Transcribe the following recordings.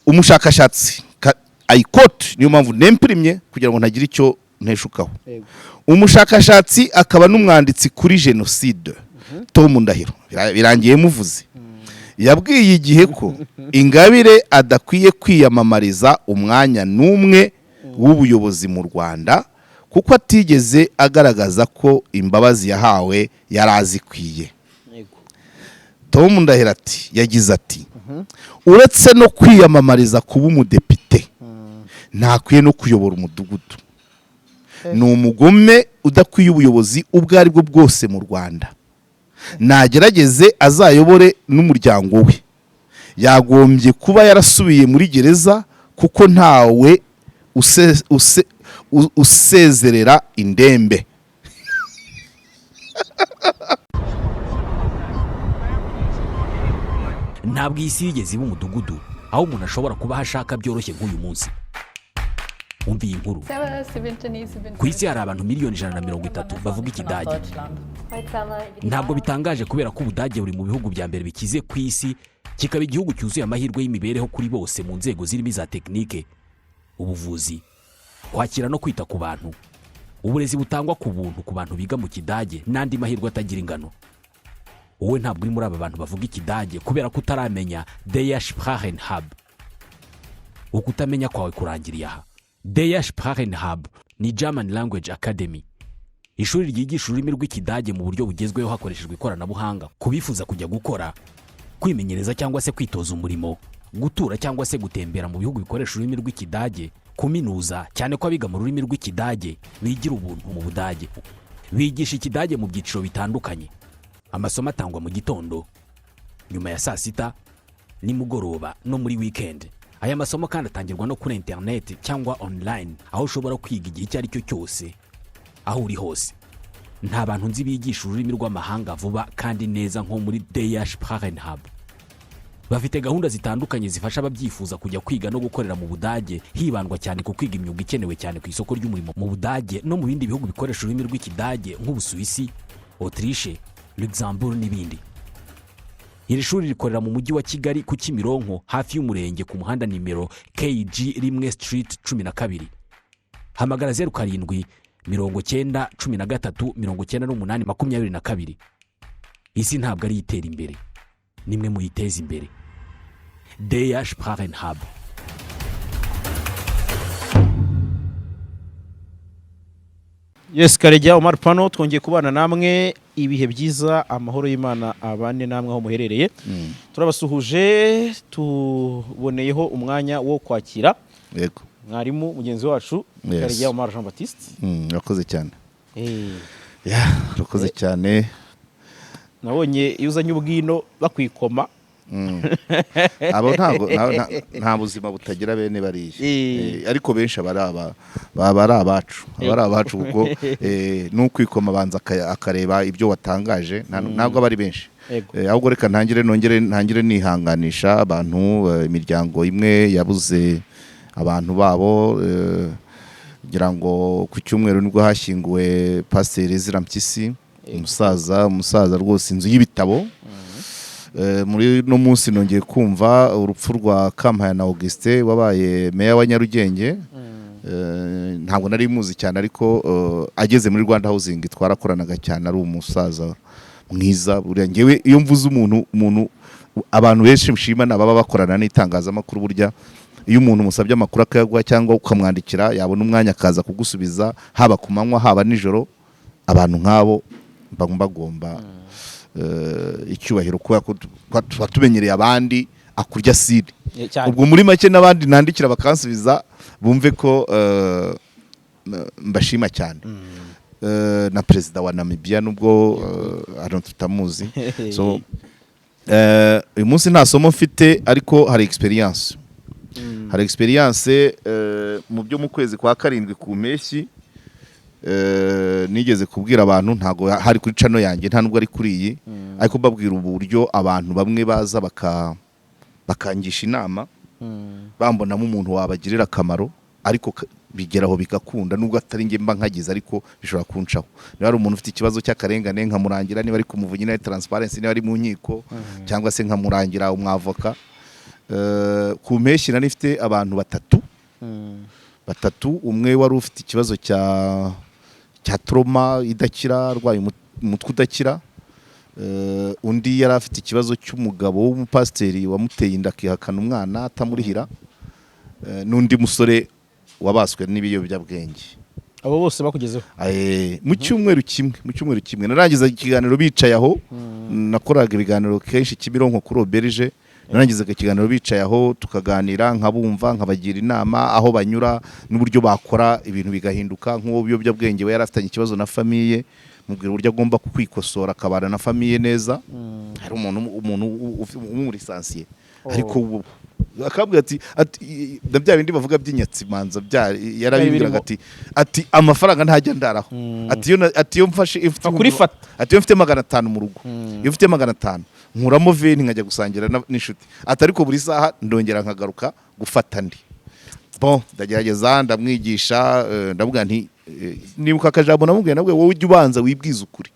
umushakashatsi ayikoti niyo mpamvu nemprimye kugira ngo ntagire icyo nteshukaho. Umushakashatsi akaba n'umwanditsi kuri genocide Tom Ndahiro birangiye muvuze yabwiye igihe ko Ingabire adakwiye kwiyamamariza umwanya n'umwe w'ubuyobozi mu Rwanda kuko atigeze agaragaza ko imbabazi yahawe yarazikwiye. Tom Ndahiro ati yagize ati uretse no kwiyamamariza kuba umudepite ntakwiye no kuyobora umudugudu. Ni umugome udakwiye ubuyobozi ubwo ari bwo bwose mu Rwanda. Nagerageze azayobore n'umuryango we. Yagombye kuba yarasubiye muri gereza kuko ntawe usezerera indembe. Ntabwo isi yigeze iba umudugudu aho umuntu ashobora kuba hashaka byoroshye nk'uyu munsi. Umva iyi nkuru. Ku isi hari abantu miliyoni 130 bavuga ikidage. Ntabwo bitangaje kubera ko Ubudage buri mu bihugu bya mbere bikize ku isi, kikaba igihugu cyuzuye amahirwe y'imibereho kuri bose mu nzego zirimo za tekinike, ubuvuzi, kwakira no kwita ku bantu, uburezi butangwa ku buntu ku bantu biga mu Kidage n'andi mahirwe atagira ingano. Wowe ntabwo uri muri aba bantu bavuga ikidage kubera ko utaramenya der Sprachen Hub. Ukutamenya kwawe kurangiriye aha. Der Sprachen Hub ni German Language Academy, ishuri ryigisha ururimi rw'ikidage mu buryo bugezweho hakoreshejwe ikoranabuhanga. Kubifuza kujya gukora, kwimenyereza cyangwa se kwitoza umurimo, gutura cyangwa se gutembera mu bihugu bikoresha ururimi rw'ikidage, kuminuza cyane ko abiga mu rurimi rw'ikidage bigira ubuntu mu Budage. Bigisha ikidage mu byiciro bitandukanye. Amasomo atangwa mu gitondo, nyuma ya saa sita, nimugoroba no muri weekend. Aya masomo kandi atangirwa no kuri internet cyangwa online, aho ushobora kwiga igihe icyo ari cyo cyose aho uri hose. Nta bantu nzi bigisha ururimi rw'amahanga vuba kandi neza nko muri der Sprachen Hub. Bafite gahunda zitandukanye zifasha ababyifuza kujya kwiga no gukorera mu Budage, hibandwa cyane ku kwiga imyuga ikenewe cyane ku isoko ry'umurimo mu Budage no mu bindi bihugu bikoresha ururimi rw'ikidage nk'Ubusuwisi, Autriche, Luxembourg n'ibindi. Iri shuri rikorera mu mujyi wa Kigali ku Kimironko hafi y'umurenge ku muhanda nimero KG rimwe Street 12. Hamagara 07 90 13 98 22. Isi ntabwo ari itera imbere, nimwe muyiteza imbere. Der Sprachen Hub. Yes, Karegeya Omar Pano twongeye kubana namwe, ibihe byiza, amahoro y'Imana abane namwe aho muherereye. Turabasuhuje, tuboneyeho umwanya wo kwakira Yego mwarimu mugenzi wacu Karegeya Omar Jean Baptiste. Rakoze cyane. Rakoze cyane. Nabonye iyo uzanye ubwino bakwikoma. Abo nta buzima butagira bene bariye. Ariko benshi baba ari abacu kuko n'ukwikoma banza akareba ibyo watangaje, ntabwo abari benshi. Ahubwo reka ntangire nihanganisha abantu, imiryango imwe yabuze abantu babo. Ngira ngo ku cyumweru nibwo hashyinguwe Pasteur Ezra Mpyisi, umusaza rwose inzu y'ibitabo. Muri no munsi nongeye kumva urupfu rwa Kampaya na Auguste wabaye meya wa Nyarugenge. Ntabwo nari muzi cyane ariko ageze muri Rwanda Housing twarakoranaga cyane, ari umusaza mwiza. Buriya ngewe iyo mvuze umuntu abantu benshi mshimana baba bakorana n'itangazamakuru, burya iyo umuntu musabye amakuru akayagwa cyangwa ukamwandikira yabona umwanya akaza kugusubiza, haba ku manywa haba nijoro. Abantu nk'abo bagomba icyubahiro kuba tumenyereye abandi akurya siri. Ubwo muri make n'abandi nandikira bakansubiza bumve ko mbashima cyane. Na perezida wa Namibia nubwo tutamuzi. So uyu munsi nta somo mfite ariko hari experience. Hari experience mu byo mu kwezi kwa karindwi ku mpeshyi. Nigeze kubwira abantu, ntago hari kuri channel yanjye, nta nubwo ari kuri iyi, ariko babwira uburyo abantu bamwe baza bakangisha inama, bambonamo umuntu wabagirira akamaro, ariko bigeraho bigakunda nubwo atari nge mba nkagize, ariko bishobora kuncaho. Niba ari umuntu ufite ikibazo cy'akarengane nkamurangira, niba ari kumuvunyi na transparency, niba ari mu nkiko cyangwa se nkamurangira umwavoka. ku mpeshyi nari ifite abantu batatu umwe wari ufite ikibazo cya trauma idakira arwaye umutwe udakira, undi yari afite ikibazo cy'umugabo w'umupasiteri wamuteye inda akihakana umwana atamurihira, n'undi musore wabaswe n'ibiyobyabwenge. abo bose bakugezeho mu cyumweru kimwe narangiza ikiganiro bicaye aho, nakoraga ibiganiro kenshi Kimironko kuri Auberge, narangizaga ikiganiro bicaye aho tukaganira nkabumva nkabagira inama aho banyura n'uburyo bakora ibintu bigahinduka. Nk'uwo biyobyabwenge we yarafitanye ikibazo na famiye, mubwira uburyo agomba kwikosora akabana na famiye neza. Hari umuntu umurisansiye ariko akabwira ati bya bindi bavuga by'inyatsimanza yarabibwiraga ati amafaranga ntajya ndaraho, ati iyo mfashe ati iyo mfite 500 mu rugo, iyo mfite 500 nkuramo veni nkajya gusangira n'inshuti, ati ariko buri saha ndongera nkagaruka gufata ndi. Bon, ndagerageza ndamwigisha, ndavuga nti nibuka akajambo namubwiye nabwo, wowe ujye ubanza wibwiza ukuri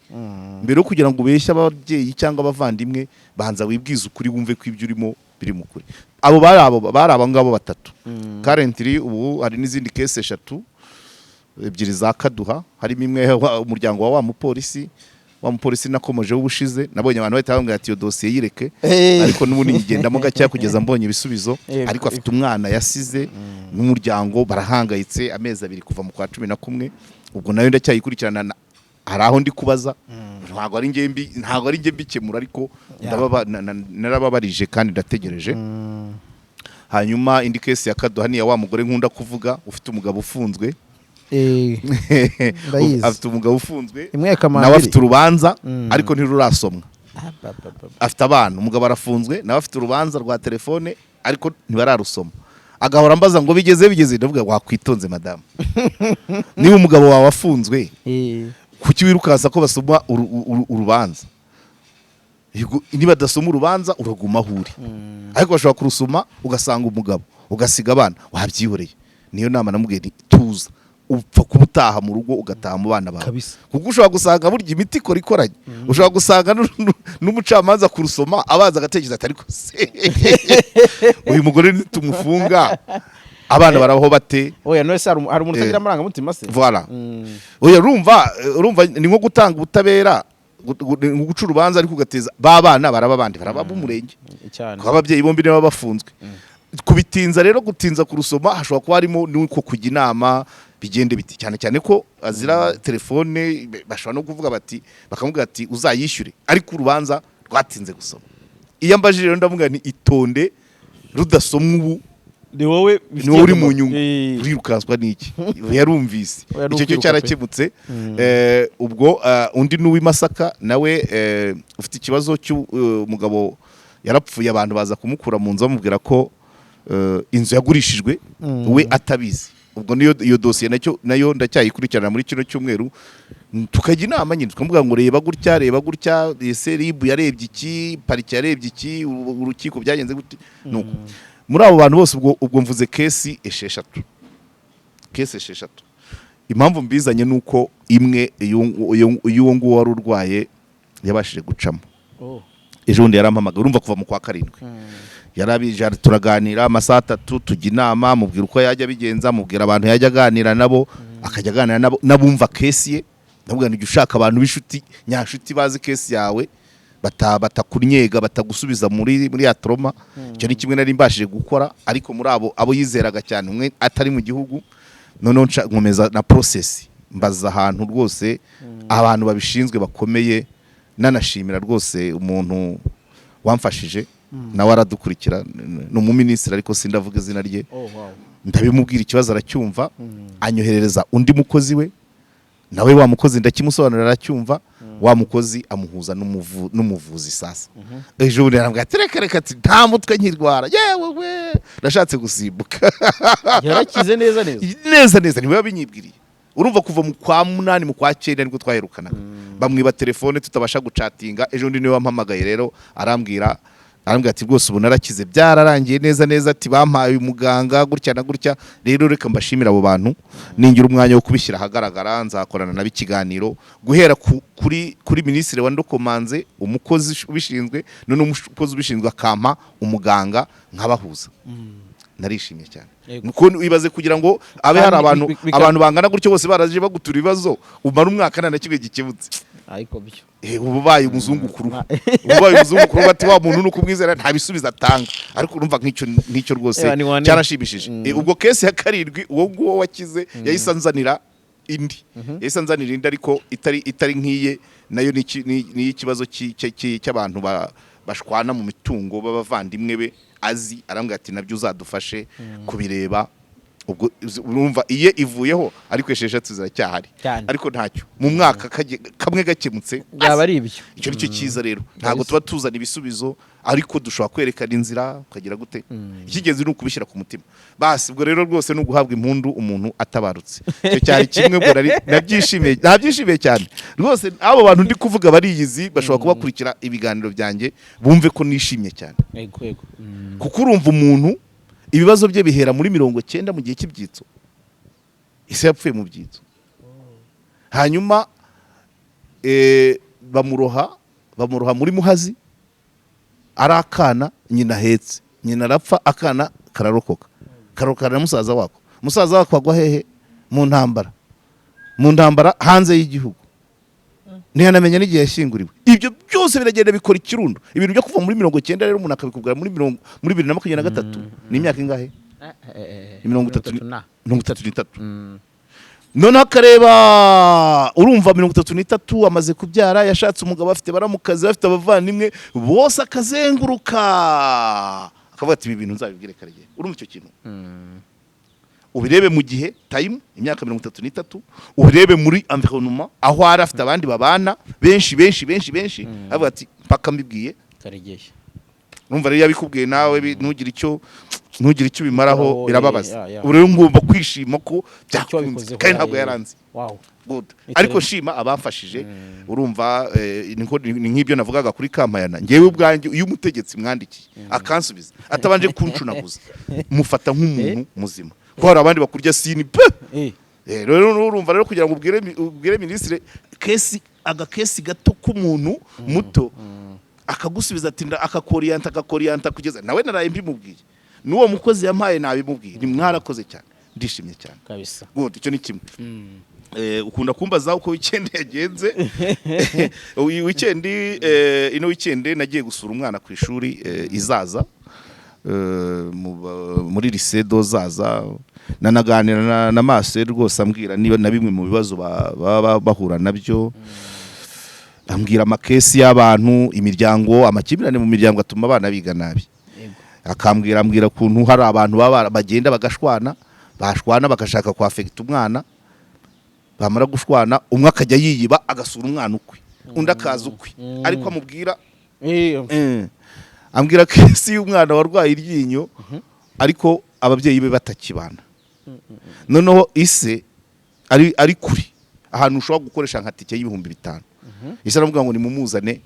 mbere yo kugira ngo ubeshye ababyeyi cyangwa abavandimwe, banza wibwiza ukuri wumve ko ibyo urimo biri mu kuri. Abo bari abo ngabo batatu. Currently ubu hari n'izindi case 3, 2 za Kaduha, harimo imwe umuryango wa mupolisi nakomeje ubushize, nabonye abantu bahita bambwira ati iyo dosiye yireke, ariko n'ubundi yigendamo gake kugeza mbonye ibisubizo. Ariko afite umwana yasize n'umuryango barahangayitse, amezi 2 kuva mu kwa 11. Ubwo nayo ndacyayikurikirana, hari aho ndi kubaza, ntabwo ari njye mbikemura, ariko narababarije kandi ndategereje. Hanyuma indi case ya Kaduha ni ya wa mugore nkunda kuvuga, ufite umugabo ufunzwe. Afite umugabo ufunzwe nawe afite urubanza ariko ntirurasomwa. Afite abana, umugabo arafunzwe nawe afite urubanza rwa telefone ariko ntibararusoma. Agahora ambaza ngo bigeze, ndavuga wakwitonze madamu, niba umugabo wawe afunzwe kuki wirukansa ko basoma urubanza? Niba adasoma urubanza uraguma aho uri, ariko bashobora kurusoma ugasanga umugabo ugasiga abana, wabyihoreye. Niyo nama namubwiye nti tuza, upfa kubutaha mu rugo ugataha mu bana bawe, kuko ushobora gusanga burya imiti ikoranye, ushobora gusanga n'umucamanza kurusoma abaza agatekereza ati ariko se uyu mugore nitumufunga abana barabaho bate? Oya none se hari umuntu utagira amarangamutima se? Voilà. Oya urumva ni nko gutanga ubutabera, guca urubanza ariko ugateza babana barababandi barabumurenge cyane, ababyeyi bombi niba bafunzwe. Kubitinza rero, gutinza kurusoma hashobora kuba harimo nuko kujya inama bigende biti, cyane ko azira telefone, bashobora no kuvuga bati bakamubwira ati uzayishyure, ariko urubanza rwatinze gusoma. Iyo ambajije rero ndavuga nti itonde, rudasomwa ubu ni wowe uri mu nyungu, urirukanswa n'iki? Yarumvise icyo cyo cyarakemutse. Ubwo undi n'uw'imasaka nawe ufite ikibazo cy'umugabo yarapfuye, abantu baza kumukura mu nzu bamubwira ko inzu yagurishijwe we atabizi. Ubwo iyo dosiye nayo ndacyayikurikirana muri kino cyumweru, tukajya inama nyine tukavuga ngo reba gutya, ese RIB yarebye iki, pariki yarebye iki, urukiko byagenze gute. Nuko muri abo bantu bose ubwo mvuze kesi 6. Impamvu mbizanye nuko imwe y'uwo nguwo wari urwaye yabashije gucamo. Ejo bundi yarampamagaye, urumva kuva mu kwa 7 yarabije, turaganira amasaha 3, tujya inama, mubwira uko yajya bigenza, mubwira abantu yajya aganira nabo, akajya aganira nabo nabumva kesi ye. Ndavuga nti ushaka abantu b'inshuti nyashuti bazi kesi yawe, batakunyega batagusubiza muri ya trauma. Icyo ni kimwe nari mbashije gukora, ariko muri abo yizeraga cyane, umwe atari mu gihugu. Noneho nkomeza na process, mbaza ahantu rwose abantu babishinzwe bakomeye, nanashimira rwose umuntu wamfashije nawe aradukurikira, ni umuminisitiri ariko sindavuga izina rye. Ndabimubwira ikibazo aracyumva, anyoherereza undi mukozi we, nawe wa mukozi ndakimusobanurira aracyumva, wa mukozi amuhuza n'umuvuzi sasa. Ejo bundi arambwira ati reka ati nta mutwe nkirwara, yewe we nashatse gusimbuka. Yarakize neza niwe yabinyibwiriye. Urumva kuva mu kwa 8 mu kwa 9 niko twaherukanaga, bamwiba telefone tutabasha gucatinga. Ejo bundi niwe wampamagaye rero arambwira arambwira ati rwose ubu narakize byararangiye neza neza, ati bampaye umuganga gutya na gutya, rero reka mbashimira abo bantu, ningira umwanya wo kubishyira ahagaragara nzakorana nabo ikiganiro guhera kuri minisitiri wandokomanze, umukozi ubishinzwe, none umukozi ubishinzwe akampa umuganga nkabahuza. Narishimye cyane nuko ibaze kugira ngo abe hari abantu bangana gutyo bose baraje bagutura ibibazo, umara umwaka nta kimwe gikebutse. ariko byo ubaye umuzungukuru bati wa muntu nuko umwizera nta bisubizo atanga, ariko urumva nk'icyo rwose cyarashimishije. Ubwo kesi ya 7 uwo nguwo wakize yayisanzanira indi ariko itari nk'iye, nayo ni ikibazo cy'abantu bashwana mu mitungo b'abavandimwe be azi, arambwira ati nabyo uzadufashe kubireba. Ubwo urumva iye ivuyeho ariko 6 ziracyahari, ariko ntacyo mu mwaka kamwe gakemutse byaba ari ibyo. Icyo nicyo cyiza rero, ntabwo tuba tuzana ibisubizo ariko dushobora kwerekana inzira ukagira gute. Ikigenzi ni ukubishyira ku mutima basi. Ubwo rero rwose no guhabwa impundu umuntu atabarutse, icyo cyari kimwe ngo nabyishimiye cyane rwose. Abo bantu ndi kuvuga bariyizi, bashobora kubakurikira ibiganiro byanjye bumve ko nishimye cyane, kuko urumva umuntu ibibazo bye bihera muri 90 mu gihe cy'ibyitso, ise yapfuye mu byitso, hanyuma bamuroha muri Muhazi, ari akana nyina ahetse, nyina arapfa, akana kararokoka na musaza wako agwa hehe mu ntambara hanze y'igihugu, ntiyanamenya n'igihe yashyinguriwe. Ibyo byose biragenda bikora ikirundo, ibintu byo kuva muri 90 rero umuntu akabikubwira muri 2023 ni imyaka ingahe? 33. Noneho akareba, urumva 33 amaze kubyara, yashatse umugabo, afite baramukazi, bafite abavandimwe bose, akazenguruka akavuga ati ibi bintu nzabibwire Karegeya. Urumva icyo kintu ubirebe mu gihe time imyaka 33, ubirebe muri environnement aho ari afite abandi babana benshi avuga ati mpaka mbibwiye Karegeya. Numva rero yabikubwiye nawe ntugire icyo bimaraho, birababaza. Urero ngomba kwishima ko byakunze kandi ntabwo yaranze. Good. Ariko shima abamfashije, urumva ni nk'ibyo navugaga kuri Kampayana, ngewe ubwanjye iyo umutegetsi mwandikiye akansubiza atabanje kuncunaguza, mufata nk'umuntu muzima, ko hari abandi bakurya sini pe. Rero urumva rero kugira ngo ubwire minisitiri agakesi gato k'umuntu muto akagusubiza ati akakoriyanta kugeza nawe naraye mbimubwiye, n'uwo mukozi yampaye nabimubwiye, ni mwarakoze cyane, ndishimye cyane kabisa. Good, icyo ni kimwe. Ukunda kumbaza uko weekend yagenze. Ino weekend nagiye gusura umwana ku ishuri izaza, muri lycée dozaza, nanaganira na Master rwose ambwira niba na bimwe mu bibazo bahura nabyo, ambwira amakesi y'abantu, imiryango, amakimbirane mu miryango atuma abana biga nabi. Ambwira kuntu hari abantu bagenda bagashwana bagashaka kwafekita umwana, bamara gushwana umwe akajya yiyiba agasura umwana ukwe, undi akaza ukwe, ariko amubwira ambwira kesi y'umwana warwaye iryinyo ariko ababyeyi be batakibana, noneho ise ari kuri ahantu ushobora gukoresha nka tike y'ibihumbi 5. Ise aramubwira ngo nimumuzane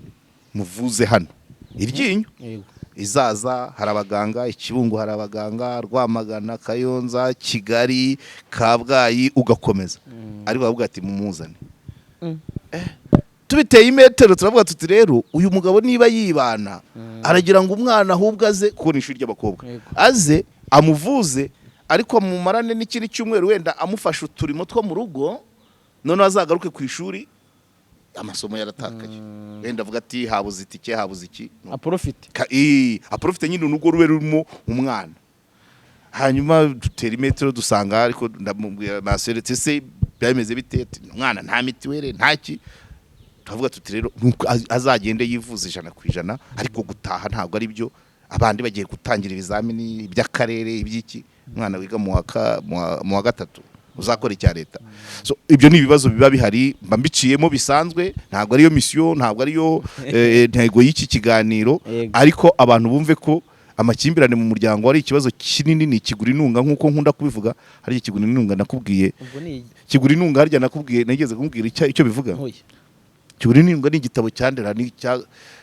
muvuze hano iryinyo. Izaza hari abaganga, Ikibungo hari abaganga, Rwamagana, Kayonza, Kigali, Kabgayi, ugakomeza. Ariko bavuga ati mumuzane. Tubiteye imetero turavuga tuti rero uyu mugabo niba yibana aragira ngo umwana ahubwo aze kubona ishuri ry'abakobwa, aze amuvuze, ariko mumarane n'ikindi cyumweru wenda amufasha uturimo two mu rugo, none azagaruke ku ishuri amasomo yaratakaye. Wenda avuga ati habuze itike, habuze iki, aprofite nyine n'ugo rube rurimo umwana. Hanyuma dutera imetero dusanga, ariko ndamubwira naseretse se byameze bite, umwana nta mitiwere ntaki. Tuvuga tuti rero azagende yivuza 100%, ariko gutaha ntabwo ari byo, abandi bagiye gutangira ibizamini by'akarere ibyiki, umwana wiga mu wa 3 uzakora icya leta. So ibyo ni ibibazo biba bihari, mbiciyemo bisanzwe, ntabwo ariyo mission, ntabwo ariyo ntego y'iki kiganiro, ariko abantu bumve ko amakimbirane mu muryango ari ikibazo kinini, ni kigura inunga nkuko nkunda kubivuga. Hari ikigura inunga nakubwiye, kigura inunga harya nakubwiye, nageze kumbwira icyo bivuga. Kigura inunga ni igitabo cyandera,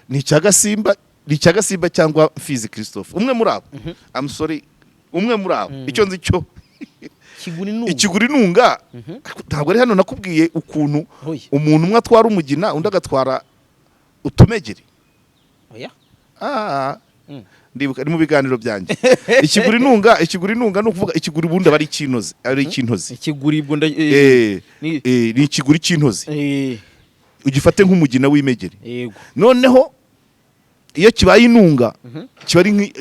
ni cya Gasimba ni Cyagasimba cyangwa Mfizi Christophe umwe muri abo I'm sorry umwe muri abo icyo nzi cyo ikiguri nunga ntabwo ari hano nakubwiye ukuntu umuntu umwe atwara umugina undi agatwara utumegeri ndibuka ni mu biganiro byanjye ikiguri nunga no kuvuga ikiguri bundi bari ikintozi ari ikintozi ikiguri bunda ni ikiguri cy'intozi ugifate nk'umugina w'imegeri noneho iyo kibaye inunga kiba ari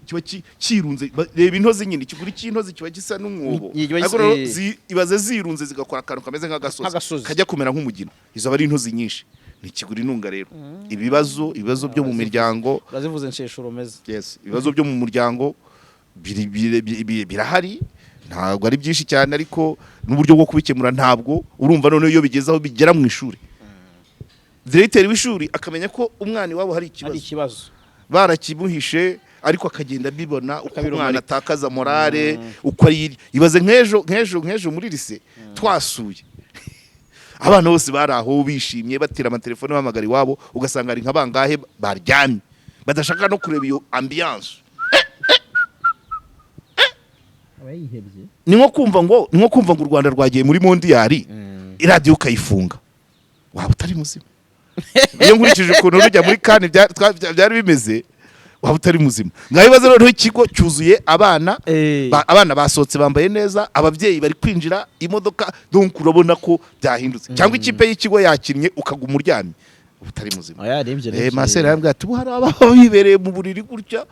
kiba kirunze reba intozi nyine ikiguri cy'intozi kiba gisa n'umwobo ariko ibaze zirunze zigakora akantu kameze nk'agasozi kajya kumera nk'umugina izo bari intozi nyinshi ni ikiguri nunga rero ibibazo byo mu miryango urazivuze nsheshuro meze yes ibibazo byo mu muryango birahari ntabwo ari byinshi cyane ariko n'uburyo bwo kubikemura ntabwo urumva none iyo bigezaho bigera mu ishuri Diregiteri w'ishuri akamenya ko umwana wabo hari ikibazo barakimuhishe ariko akagenda bibona uko umwana atakaza morale uko ari ibaze nk'ejo muri lise twasuye abana bose bari aho bishimye batira amatelefone bahamagara iwabo ugasanga ari nk'abangahe baryamye badashaka no kureba iyo ambiance ni nko kumva ngo u Rwanda rwagiye muri mondiyari iradiyo ukayifunga waba utari muzima iyo nkurikije ukuntu rujya muri kane byari bimeze waba utari muzima ngabibaze rero ikigo cyuzuye abana basohotse bambaye neza ababyeyi bari kwinjira imodoka donc urabona ko byahindutse cyangwa ikipe y'ikigo yakinnye ukaguma uryamye utari muzima masera yambwiye ati hari abaho bibereye mu buriri gutya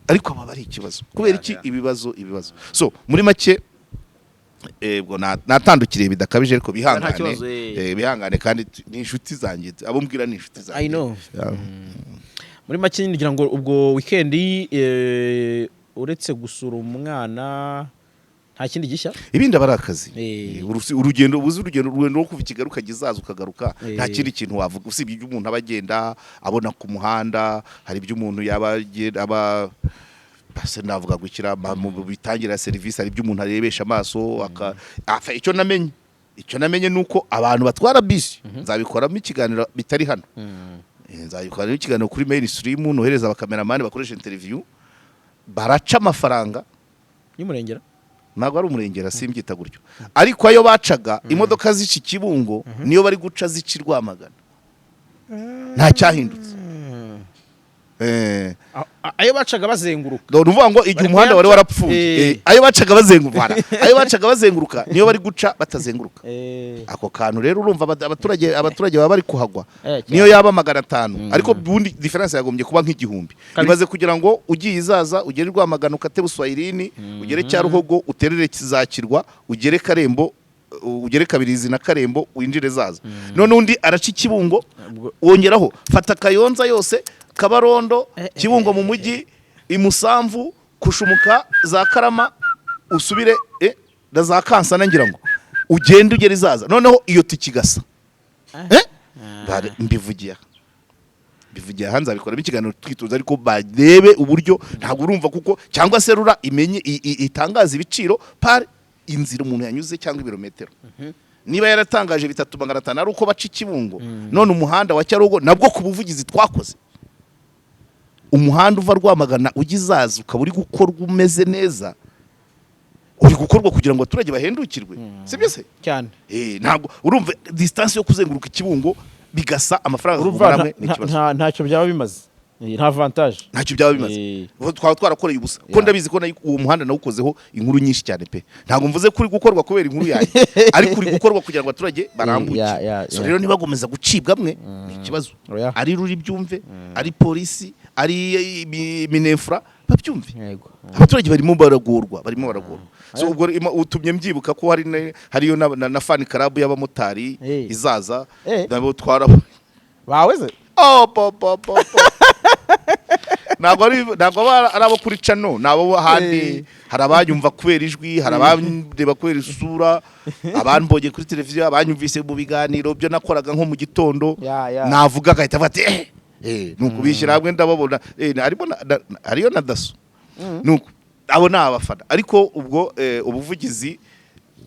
ariko aba ari ikibazo kubera iki ibibazo so muri make ubwo natandukiriye bidakabije ariko bihangane kandi ni inshuti zanjye abo mbwira ni inshuti zanjye I know muri make ngira ngo ubwo weekend uretse gusura umwana nta kindi gishya ibindi aba ari akazi urugendo rwo kuva Kigali ukagizaza ukagaruka nta kindi kintu wavuga usibye ibyo umuntu aba agenda abona ku muhanda hari ibyo umuntu aba base ndavuga gukira mu bitangira serivisi ari byo umuntu arebesha amaso icyo namenye nuko abantu batwara bisi nzabikoramo ikiganiro bitari hano nzabikoramo ikiganiro kuri mainstream nohereza abakameramani bakoresha interview baraca amafaranga y'umurengera ntabwo ari umurengera simbyita gutyo ariko ayo bacaga imodoka zica Kibungo niyo bari guca zica Rwamagana nta cyahindutse ayo bacaga bazenguruka nuvuga ngo igihe umuhanda wari warapfuye ayo bacaga bazenguruka niyo bari guca batazenguruka ako kantu rero urumva abaturage baba bari kuhagwa niyo yaba 500 ariko bundi difference yagombye kuba nk'igihumbi ibaze kugira ngo ugiye izaza ugere Rwamagana ukate Buswahilini ugere Cyaruhogo uterere Kizakirwa ugere Karembo ugere Kabirizi na Karembo winjire zaza none undi araca Kibungo wongeraho fata Kayonza yose Kabarondo Kibungo mu mujyi Imusamvu kushumuka za Karama usubire da za Kansana ngira ngo ugende ugere izaza noneho iyo tikigasa mbivugiye hanze abikora ikiganiro twituza ariko barebe uburyo ntabwo urumva kuko cyangwa se rura imenye itangaza ibiciro par inzira umuntu yanyuze cyangwa ibirometero niba yaratangaje 3,500 ari uko baca Kibungo none umuhanda wa Cyarugo nabwo ku buvugizi twakoze umuhanda uva Rwamagana ugizaza ukaba uri gukorwa umeze neza uri gukorwa kugira ngo abaturage bahendukirwe sibyo se cyane ntabwo urumva distance yo kuzenguruka Kibungo bigasa amafaranga y'uburamwe n'ikibazo ntacyo byaba bimaze nta avantage ntacyo byaba bimaze twarakoreye ubusa ko ndabizi ko uwo muhanda nawukozeho inkuru nyinshi cyane pe ntabwo mvuze kuri gukorwa kubera inkuru yayo ariko uri gukorwa kugira ngo abaturage barambuke so rero nibagomeza gucibwamwe ni ikibazo ari ruri byumve ari polisi ari minefra babyumve abaturage barimo baragorwa so ubwo utumye mbyibuka ko hariyo na fan club y'abamotari izaza nabo twaraho baweze ntabwo ari abo kuri cano nabo handi hari abanyumva kubera ijwi hari abandeba kubera isura abambonye kuri televiziyo abanyumvise mu biganiro byo nakoraga nko mu gitondo navuga agahita bati nuko bishyira hamwe ndababona hariyo na daso nuko abo ni abafana ariko ubwo ubuvugizi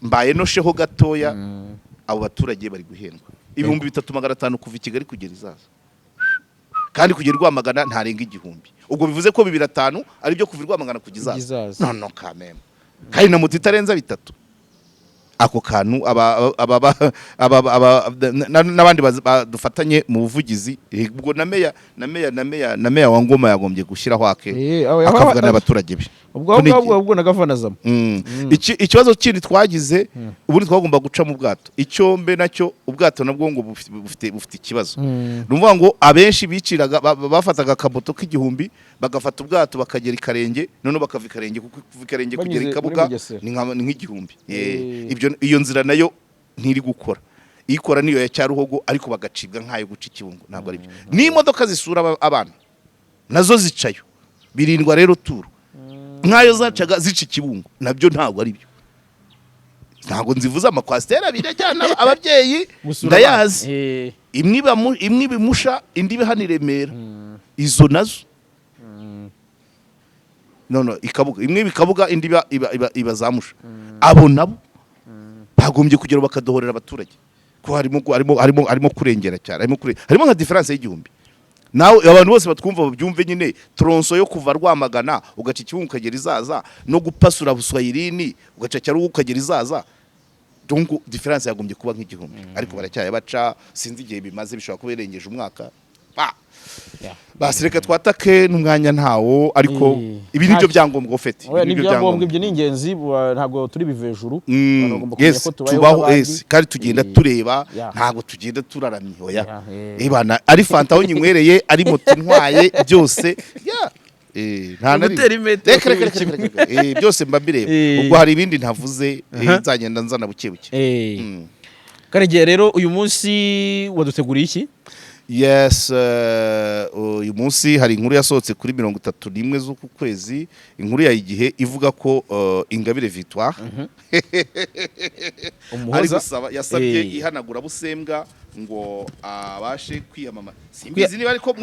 mbaye nosheho gatoya abo baturage bari guhendwa 3,500 kuva i Kigali kugera izaza kandi kugera Rwamagana ntarenga 1000. Ubwo bivuze ko 2500 ari byo kuva Rwamagana kugizaza. No kameme. Kandi na moto itarenza 3. Ako kantu n'abandi badufatanye mu buvugizi ubwo na meya wa Ngoma yagombye gushyiraho ake akavuga n'abaturage be ubwo na gavanazamo. Ikibazo kindi twagize ubundi twagomba guca mu bwato icyombe nacyo ubwato nabwo ngo bufite ikibazo numva ngo abenshi biciraga bafataga akamoto k'igihumbi bagafata ubwato bakagera ikarenge none bakava ikarenge kuko ikarenge kugera ikabuga ni nk'igihumbi. Iyo nzira nayo ntiri gukora ikora niyo ya Cyaruhogo ariko bagacibwa nkayo guca ikibungo ntabwo ari byo n'imodoka zisura abana nazo zicayo birindwa rero turu nkayo zacaga zica ikibungo nabyo ntabwo ari byo ntabwo nzivuza amakwastera birajyana ababyeyi ndayazi imwe bimusha indi bihana Remera izo nazo ikabuga imwe bikabuga indi ibazamusha abo nabo bagombye kugera bakadohorera abaturage ko harimo kurengera cyane harimo nka difference y'igihumbi nawe abantu bose batwumva babyumve nyine tronso yo kuva Rwamagana ugaca ikibungo ukagera izaza no gupasura Buswayirini ugaca Cyarugo ukagera izaza donc difference yagombye kuba nk'igihumbi ariko baracyaye baca sinzi igihe bimaze bishobora kuba irengeje umwaka basi reka twatake n'umwanya ntawo ariko ibi nibyo byangombwa ufite nibyo byangombwa ibyo ni ingenzi ntabwo turi bivejuru tubaho kandi tugenda tureba ntabwo tugenda turaramye oya ibana ari fanta aho nywereye ari moto ntwaye byose byose mbabireba ubwo hari ibindi ntavuze nzagenda nzana buke buke. Karegeye rero uyu munsi waduteguriye iki? Yes, uyu munsi hari inkuru yasohotse kuri 31 z'uku kwezi inkuru ya igihe ivuga ko Ingabire Victoire yasabye ihanagura busembwa ngo abashe kwiyamamaza. Simbizi niba ariko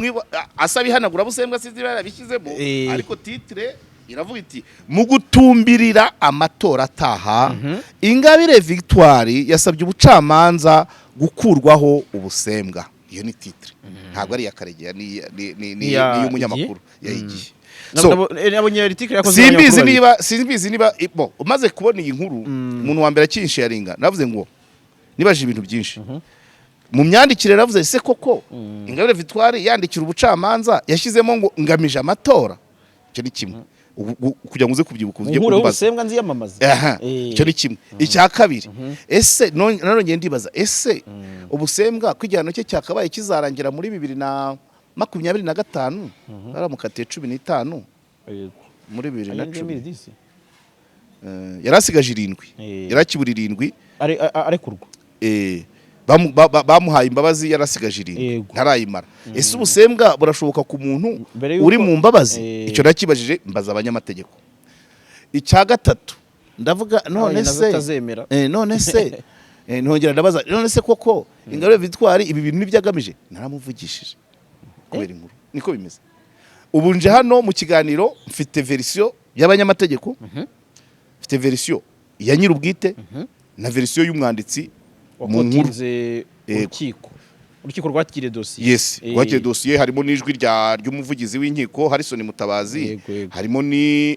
asaba ihanagura busembwa sinzi barabishyizemo ariko titre iravuga iti mu gutumbirira amatora ataha Ingabire Victoire yasabye ubucamanza gukurwaho ubusembwa. Iyo ni titre ntabwo ari ya Karegeya ni y'umunyamakuru yayigiye simbizi niba umaze kubona iyi nkuru umuntu wa mbere akinshi yaringa navuze ngo nibaje ibintu byinshi mu myandikire navuze se koko Ingabire Victoire yandikira ubucamanza yashyizemo ngo ngamije amatora cyo ni kimwe kugira ngo uze kubyibuka ugiye kumbaza nzi yamamaza cyo ni kimwe icya kabiri ese nanone ndibaza ese ubusembwa kw'igihano cye cyakabaye kizarangira muri 2025 baramukatiye 15 muri 2010 yarasigaje 7 yarakibura 7 arekurwa bamuhaye imbabazi yarasigaje 7 ntarayimara ese ubusembwa burashoboka ku muntu uri mu mbabazi icyo nakibajije mbaza abanyamategeko. Icya gatatu ndavuga none se ntongera ndabaza none se koko Ingabire Victoire ibi bintu nibyagamije naramuvugishije kubera inkuru niko bimeze ubu nje hano mu kiganiro mfite version y'abanyamategeko mfite version ya nyirubwite na version y'umwanditsi mu nkuru urukiko rwakiriye dosiye. Yes, rwakiriye dosiye harimo n'ijwi ry'umuvugizi w'inkiko Harrison Mutabazi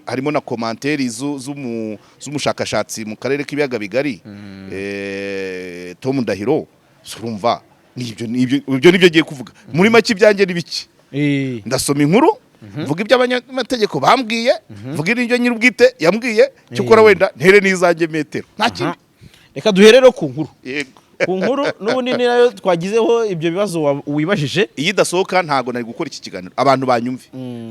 harimo na commentaire z'umushakashatsi mu karere k'ibiyaga bigari Tom Ndahiro surumva nibyo giye kuvuga muri make ibyanjye nibiki ndasoma inkuru mvuga iby'abanyamategeko bambwiye mvuga n'ibyo nyirubwite yambwiye cyo kora wenda ntere n'izanjye metero nta kindi. Reka duherero ku nkuru ku nkuru n'ubundi ni nayo twagizeho ibyo bibazo wibajije. Iyi dasohoka ntago nari gukora iki kiganiro abantu banyumve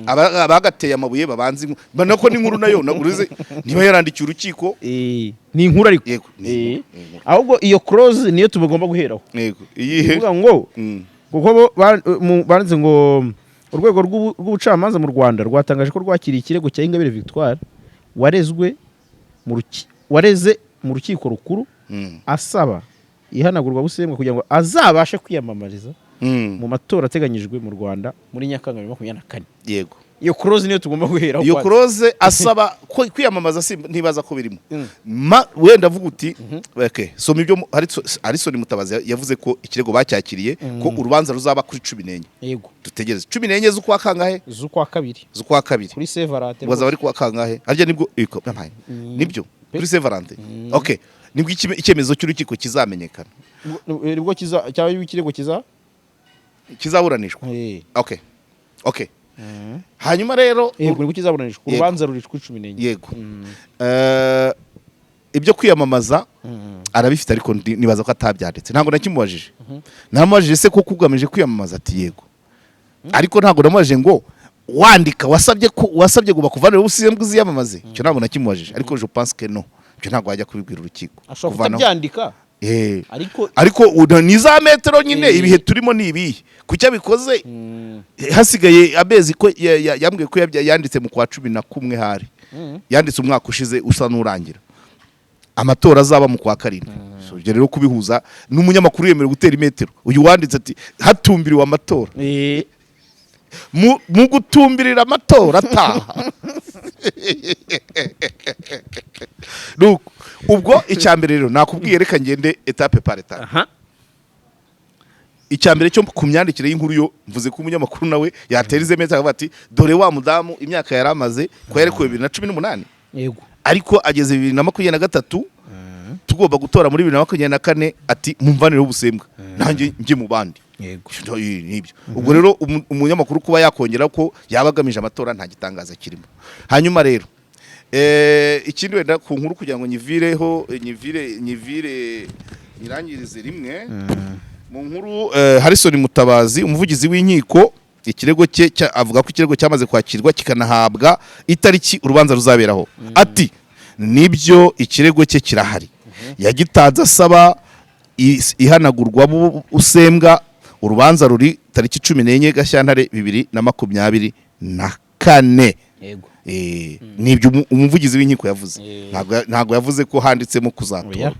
abagateye amabuye babanze nako n'inkuru nayo naguruze niba yarandikiye urukiko ni inkuru ariko ahubwo iyo close niyo tubagomba guheraho. Yego iyihe uvuga ngo kuko banze ngo urwego rw'ubucamanza mu Rwanda rwatangaje ko rwakiriye ikirego cya Ingabire Victoire wareze mu rukiko rukuru asaba ihanagurwa busembwa kugira ngo azabashe kwiyamamariza mu matora ateganyijwe mu Rwanda muri Nyakanga 2024. Yego iyo close niyo tugomba guhera iyo close asaba kwiyamamaza ntibaza ko birimo wenda avuga uti okay soma ibyo Harrison Mutabazi yavuze ko ikirego bacyakiriye ko urubanza ruzaba kuri 14 yego dutegereze 14 z'ukwa kangahe z'ukwa kabiri kuri Sevalente baza bari kwa kangahe harya nibwo nibyo kuri Sevalente okay nibwo icyemezo cy'urukiko kizamenyekana nibwo cyaba ikirego kizaburanishwa okay hanyuma rero yego nibwo kizaburanishwa urubanza ruri kuri 14 yego ibyo kwiyamamaza arabifite ariko nibaza ko atabyanditse ntabwo nakimubajije namubajije se ko kugamije kwiyamamaza ati yego ariko ntabwo namubajije ngo wandika wasabye ngo bakuvanire ubusembwe uziyamamaze icyo ntabwo nakimubajije ariko je pense que non icyo ntabwo wajya kubibwira urukiko ashobora kutabyandika ariko ni za metero nyine ibihe turimo ni ibihe kucya bikoze hasigaye abezi ko yambwiye ko yanditse mu kwa 11 hari yanditse umwaka ushize usa n'urangira amatora azaba mu kwa 7 so rero kubihuza n'umunyamakuru yemerewe gutera imetero uyu wanditse ati hatumbiriwe amatora mu gutumbirira amatora ataha ubwo icyambere rero nakubwiye reka ngende etape par etape icyambere cyo ku myandikire y'inkuru yo mvuze ko umunyamakuru nawe yaterize meta akavuga ati dore wa mudamu imyaka yaramaze ko yarekuwe 2018 yego ariko ageze 2023 tugomba gutora muri 2024 ati mumvanire ubusembwa nanjye nje mu bandi yego nibyo ubwo rero umunyamakuru kuba yakongera ko yabagamije amatora nta gitangaza kirimo hanyuma rero ikindi wenda ku nkuru kugira ngo nyivire nyirangirize rimwe mu nkuru Harrison Mutabazi umuvugizi w'inkiko ikirego cye avuga ko ikirego cyamaze kwakirwa kikanahabwa itariki urubanza ruzaberaho ati nibyo ikirego cye kirahari yagitanze asaba ihanagurwa usembwa urubanza ruri tariki 14 Gashyantare 2024 yego nibyo umuvugizi w'inkiko yavuze ntago yavuze ko handitsemo kuzatora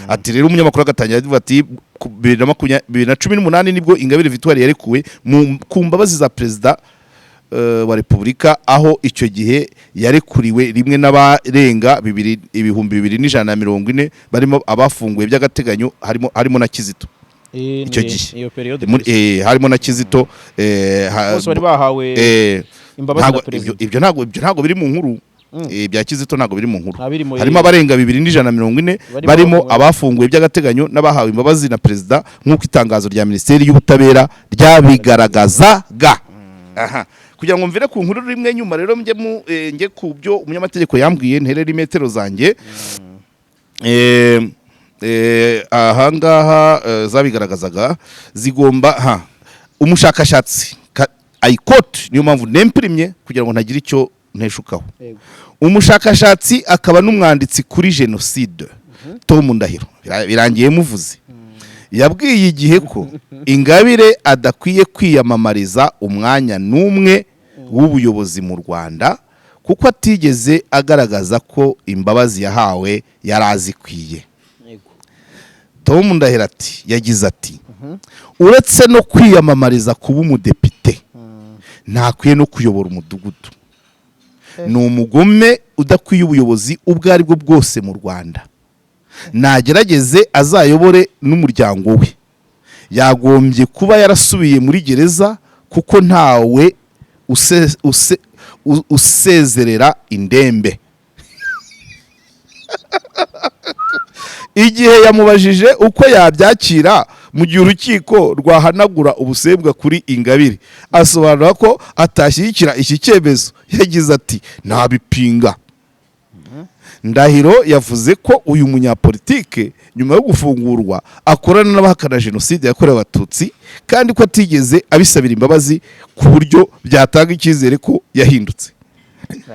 ati rero umunyamakuru agatangira avuga ati 2018 nibwo Ingabire Victoire yarekuwe ku mbabazi za perezida wa Repubulika aho icyo gihe yarekuriwe rimwe n'abarenga 2140 barimo abafunguye by'agateganyo harimo na Kizito icyo gihe iyo periode harimo na Kizito bose bari bahawe imbabazi na perezida ibyo ntago biri mu nkuru bya Kizito ntago biri mu nkuru harimo abarenga 2140 barimo abafunguye by'agateganyo n'abahawe imbabazi na perezida nk'uko itangazo rya Minisiteri y'Ubutabera ryabigaragazaga kugira ngo mvire ku nkuru rimwe nyuma rero njye ku byo umunyamategeko yambwiye nterera imetero zanjye ahangaha zabigaragazaga zigomba umushakashatsi ayikoti niyo mpamvu nemprimye kugira ngo ntagire icyo nteshukaho umushakashatsi akaba n'umwanditsi kuri jenoside Tom Ndahiro birangiye muvuze yabwiye igihe ko Ingabire adakwiye kwiyamamariza umwanya n'umwe w'ubuyobozi mu Rwanda kuko atigeze agaragaza ko imbabazi yahawe yarazikwiye Tom Ndahiro ati yagize ati uretse no kwiyamamariza kuba umudepite ntakwiye no kuyobora umudugudu ni umugome udakwiye ubuyobozi ubwo ari bwo bwose mu Rwanda nagerageze azayobore n'umuryango we yagombye kuba yarasubiye muri gereza kuko ntawe usezerera indembe igihe yamubajije uko yabyakira mu gihe urukiko rwahanagura ubusembwa kuri Ingabire asobanura ko atashyigikira iki cyemezo yagize ati ntabipinga Ndahiro yavuze ko uyu munyapolitike nyuma yo gufungurwa akorana n'abahakana jenoside yakorewe abatutsi kandi ko atigeze abisabira imbabazi ku buryo byatanga icyizere ko yahindutse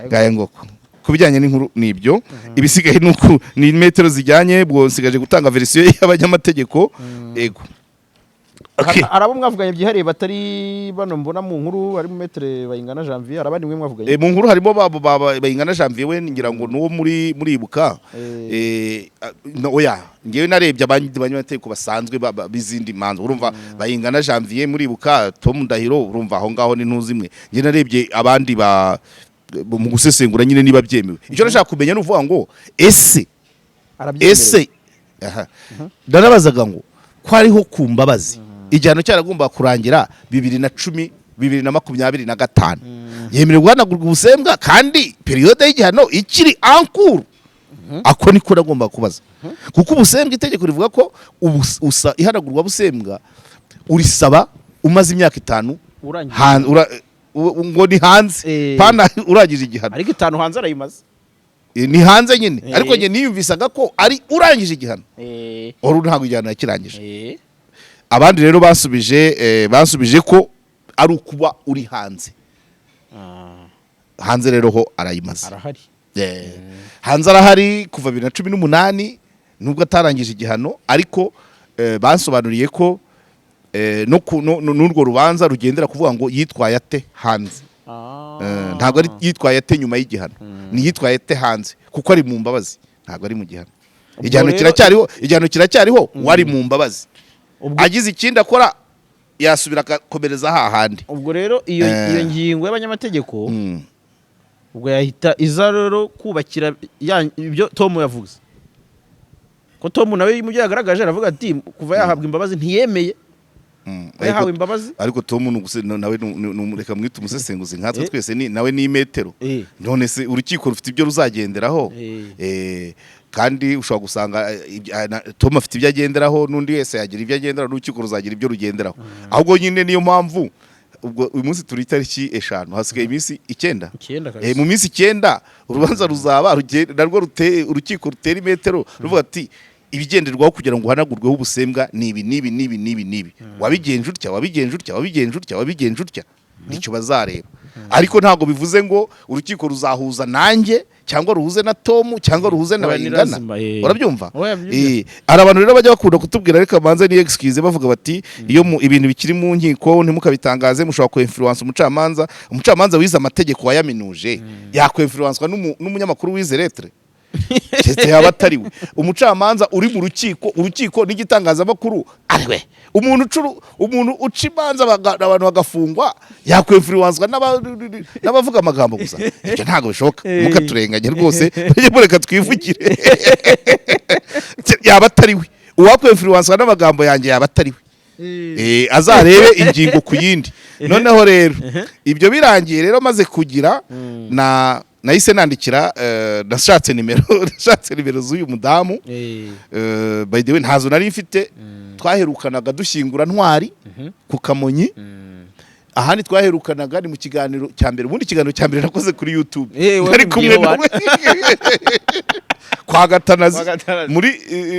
ngaya ngoko kubijyanye n'inkuru nibyo ibisigaye nuko ni metero zijyanye bwo nsigaje gutanga verisiyo y'abanyamategeko ego Okay. Arabo mwavuganye byihariye batari bano mbona mu nkuru harimo Maître Bayingana Janvier arabandi mwe mwavuganye mu nkuru harimo Bayingana Janvier we ngira ngo nuwo muri ibuka oya ngewe narebye abandi banyamateko basanzwe bizindi manzo urumva Bayingana Janvier muri ibuka Tom Ndahiro urumva aho ngaho ni ntuzimwe nge narebye abandi mu gusesengura nyine niba byemewe icyo nashaka kumenya nuvuga ngo ese ndanabazaga ngo ko hariho ku mbabazi igihano cyaragomba kurangira 2025 yemerewe guhanagurwa ubusembwa kandi periode y'igihano ikiri ankuru ako niko nagomba kubaza kuko ubusembwa itegeko rivuga ko ihanagurwa busembwa urisaba umaze imyaka 5 ngo ni hanze pana urangije igihano ariko 5 hanze arayimaze ni hanze nyine ariko nge niyumvisaga ko ari urangije igihano oru ntago igihano yakirangije abandi rero basubije ko ari ukuba uri hanze hanze rero ho arayimaze arahari hanze arahari kuva 2018 nubwo atarangije igihano ariko basobanuriye ko n'urwo rubanza rugendera kuvuga ngo yitwaye ate hanze ntabwo ari yitwaye ate nyuma y'igihano ni yitwaye ate hanze kuko ari mu mbabazi ntabwo ari mu gihano igihano kiracyariho wari mu mbabazi agize ikindi akora yasubira akakomereza hahandi ubwo rero iyo ngingo y'abanyamategeko ubwo yahita iza rero kubakira ibyo Tom yavuze ko Tom nawe mu byo yagaragaje aravuga ati kuva yahabwa imbabazi ntiyemeye yahawe imbabazi ariko Tom nawe reka mwite umusesenguzi nkatwe twese nawe ni metero none se urukiko rufite ibyo ruzagenderaho kandi ushobora gusanga Tom afite ibyo agenderaho n'undi wese yagira ibyo agenderaho n'urukiko ruzagira ibyo rugenderaho ahubwo nyine niyo mpamvu ubwo uyu munsi turi itariki 5 hasigaye iminsi 9 mu minsi 9 urubanza ruzaba narwo urukiko rutera imetero ruvuga ati ibigenderwaho kugira ngo uhanagurweho ubusembwa nibi wabigenje utya nicyo bazareba ariko ntago bivuze ngo urukiko ruzahuza nanjye cyangwa ruhuze na Tom cyangwa ruhuze na Bayingana urabyumva ari abantu rero bajya bakunda kutubwira reka manze ni excuse bavuga bati iyo ibintu bikiri mu nkiko ntimukabitangaze mushobora ko influence umucamanza wize amategeko wayaminuje yakwe-influence n'umunyamakuru wize lettre cyete yaba atari we umucamanza uri mu urukiko n'igitangazamakuru ariwe umuntu uca imanza abantu bagafungwa yakwe-influence n'abavuga amagambo gusa icyo ntago bishoboka mukaturenganye rwose mureka twivugire yaba atari we uwakwe-influence n'amagambo yanjye yaba atari we azarebe ingingo ku yindi noneho rero ibyo birangiye rero maze kugira nahise nandikira nashatse nimero z'uyu mudamu by the way ntazo nari mfite twaherukanaga dushyingura ntwari ku Kamonyi ahandi twaherukanaga ni mu kiganiro cya mbere ubundi kiganiro cya mbere nakoze kuri YouTube ari kumwe nawe kwa Gatanazi muri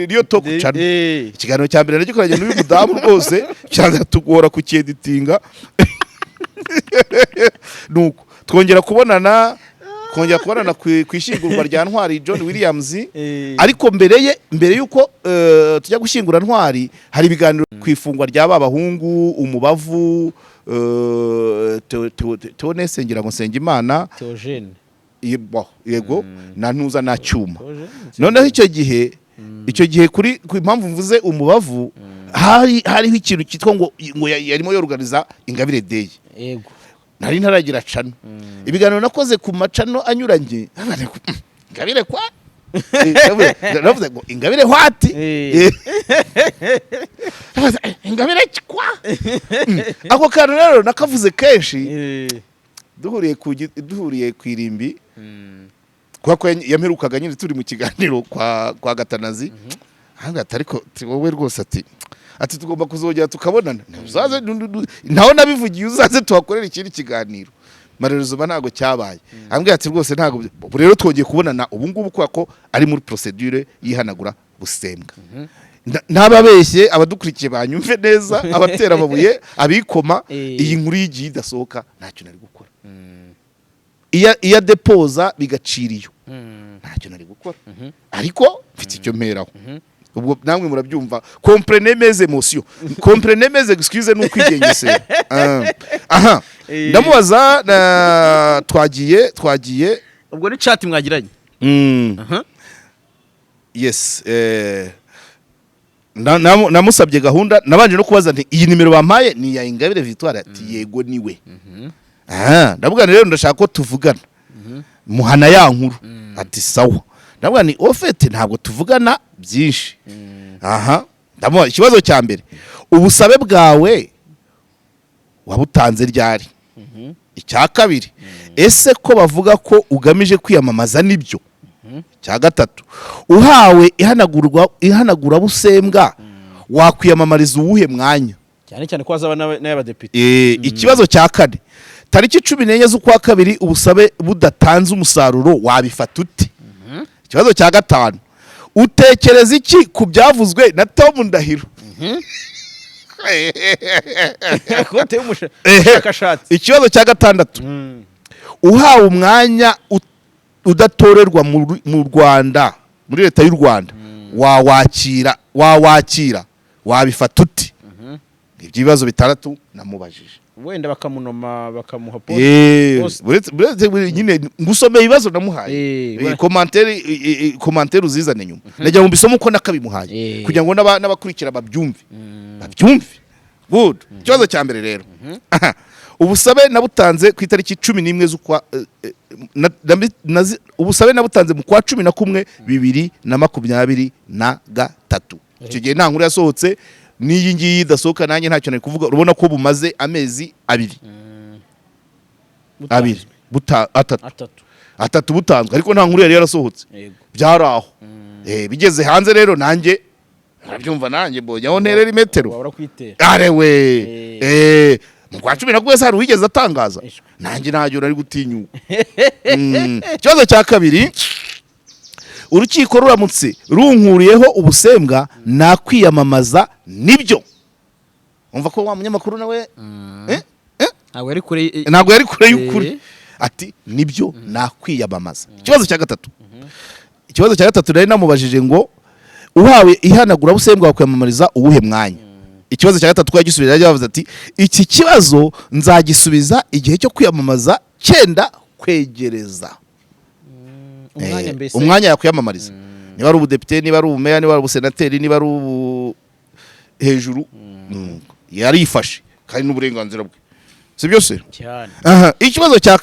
Rio Talk channel ikiganiro cya mbere nagikoranye n'uyu mudamu rwose cyanza tugora ku editinga nuko twongera kubonana kwishingurwa rya ntwari John Williams ariko mbere yuko tujya gushyingura ntwari hari ibiganiro kwifungwa rya babahungu umubavu Theonese ngira ngo Nsengimana Theogene yego na ntuza na cyuma noneho icyo gihe kuri impamvu mvuze umubavu hariho ikintu cyitwa ngo yarimo yorganiza Ingabire Day yego nari ntaragira cano ibiganiro nakoze ku macano anyuranye Ingabire kwa navuze ngo Ingabire hwati Ingabire kwa ako kantu rero nakavuze kenshi duhuriye ku irimbi kuko yamperukaga nyine turi mu kiganiro kwa Gatanazi ariko wowe rwose ati tugomba kuzogera tukabonana ntaho nabivugiye uzaze tuhakorera ikindi kiganiro marerezoma ntago cyabaye ambwiye ati rwose ntago rero twongeye kubonana ubu ngubu ko ari muri procedure yihanagura busembwa ntababeshye abadukurikiye banyumve neza abatera amabuye abikoma iyi nkuru y'igihe idasohoka ntacyo nari gukora iya depoza bigaciriyo ntacyo nari gukora ariko mfite icyo mperaho ubwo namwe murabyumva comprenez mes émotions comprenez mes excuses n'ukwigengesera aha ndamubaza twagiye ubwo ni chat mwagiranye yes namusabye gahunda nabanje no kubaza nti iyi nimero bampaye ni ya Ingabire Victoire ati yego niwe ndavuga rero ndashaka ko tuvugana muhana ya nkuru ati sawa ndavuga ni ofete ntabwo tuvugana byinshi ndamuha ikibazo cya mbere ubusabe bwawe wabutanze ryari icya kabiri ese ko bavuga ko ugamije kwiyamamaza nibyo cya gatatu uhawe ihanagura busembwa wakwiyamamariza uwuhe mwanya cyane cyane ko azaba n'abadepite ikibazo cya kane tariki 14 z'ukwa kabiri ubusabe budatanze umusaruro wabifata ute ikibazo cya gatanu utekereza iki ku byavuzwe na Tom Ndahiro ikibazo cya gatandatu uhawe umwanya udatorerwa mu Rwanda muri leta y'u Rwanda wawakira wabifata ute ibibazo bitandatu namubajije wenda bakamunoma bakamuha poste nyine ngusomeye ibibazo namuhaye commentaire uzizane nyuma najya mu bisomo uko nakabimuhaye kugira ngo n'abakurikira babyumve good ikibazo cya mbere rero ubusabe nabutanze ku itariki 11 z'ukwa ubusabe nabutanze mu kwa 11 2023 icyo gihe nta nkuru yasohotse n'iyi ngiyi idasohoka nanjye ntacyo nari kuvuga urabona ko bumaze amezi abiri atatu butanzwe ariko nta nkuru yari yarasohotse byari aho bigeze hanze rero nanjye narabyumva nanjye mbonye aho nterera imetero arewe mu kwa 11 hari uwigeze atangaza nanjye ntacyo nari gutinyuka ikibazo cya kabiri urukiko ruramutse runkuriyeho ubusembwa nakwiyamamaza nibyo umva ko wa munyamakuru nawe ntabwo yari kure y'ukuri ati nibyo nakwiyamamaza ikibazo cya gatatu nari namubajije ngo uhawe ihanagura busembwa wakwiyamamariza uwuhe mwanya ikibazo cya gatatu yagisubira yavuze ati iki kibazo nzagisubiza igihe cyo kwiyamamaza cyenda kwegereza umwanya yakwiyamamariza niba ari ubudepite niba ari ubumeya niba ari ubusenateri niba ari hejuru yarifashe kandi n'uburenganzira bwe si byose ikibazo cya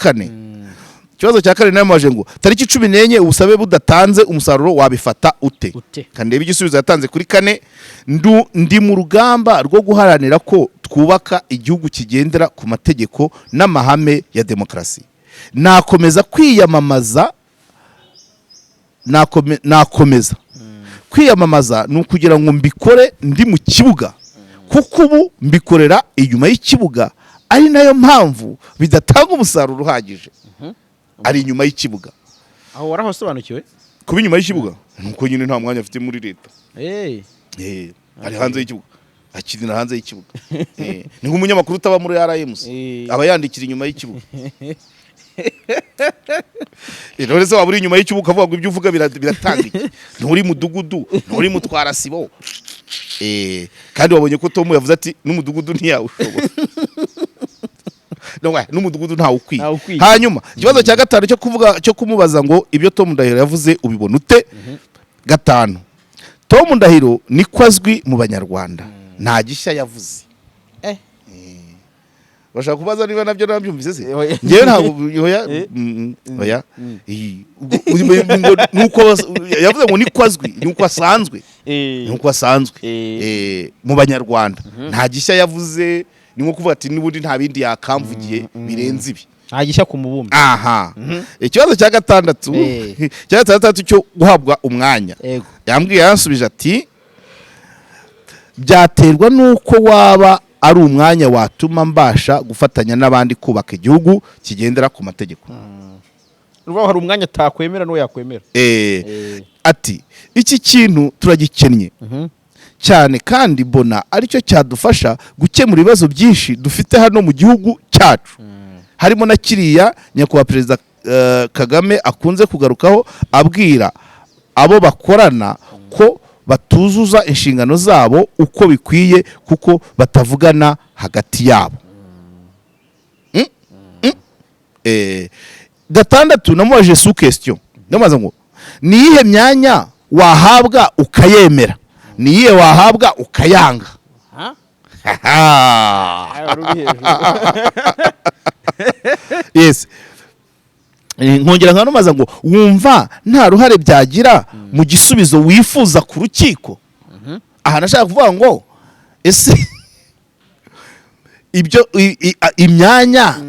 kane namaje ngo tariki 14 ubusabe budatanze umusaruro wabifata ute kandi igisubizo yatanze kuri kane ndi mu rugamba rwo guharanira ko twubaka igihugu kigendera ku mategeko n'amahame ya demokarasi nakomeza kwiyamamaza kwiyamamaza ni ukugira ngo mbikore ndi mu kibuga kuko ubu mbikorera inyuma y'ikibuga ari nayo mpamvu bidatanga umusaruro uhagije ari inyuma y'ikibuga aho warahosobanukiwe kuba inyuma y'ikibuga nuko nyine nta mwanya afite muri leta ari hanze y'ikibuga akirina hanze y'ikibuga ni nk'umunyamakuru utaba muri RMC aba yandikira inyuma y'ikibuga rero se waburi inyuma y'ikibuga ukavuga ngo ibyo uvuga biratanga iki nturi mudugudu nturi mutwara sibo kandi wabonye ko Tom yavuze ati n'umudugudu ntiyawushobora n'umudugudu ntawe ukwiye hanyuma ikibazo cya gatanu cyo kumubaza ngo ibyo Tom Ndahiro yavuze ubibona ute gatanu Tom Ndahiro niko azwi mu banyarwanda nta gishya yavuze bashaka kubaza niba nabyo nabyumvise se ngewe ntabwo oya nuko yavuze ngo niko azwi nuko asanzwe mu banyarwanda nta gishya yavuze ni nko kuvuga ati n'ubundi nta bindi yakamvugiye birenze ibi nta gishya ku mubumbe ikibazo cya gatandatu cyo guhabwa umwanya yambwiye yansubije ati byaterwa nuko waba ari umwanya watuma mbasha gufatanya n'abandi kubaka igihugu kigendera ku mategeko rubaho hari umwanya atakwemera n'uwo yakwemera ati iki kintu turagikennye cyane kandi mbona aricyo cyadufasha gukemura ibibazo byinshi dufite hano mu gihugu cyacu harimo na kiriya nyakubahwa perezida Kagame akunze kugarukaho abwira abo bakorana ko batuzuza inshingano zabo uko bikwiye kuko batavugana hagati yabo. Gatandatu namubaje su question ndamaze ngo niyihe myanya wahabwa ukayemera, niyihe wahabwa ukayanga? Yes. Nkongera nkanomaza ngo wumva nta ruhare byagira mu gisubizo wifuza ku rukiko. Aha nashaka kuvuga ngo ese ibyo imyanya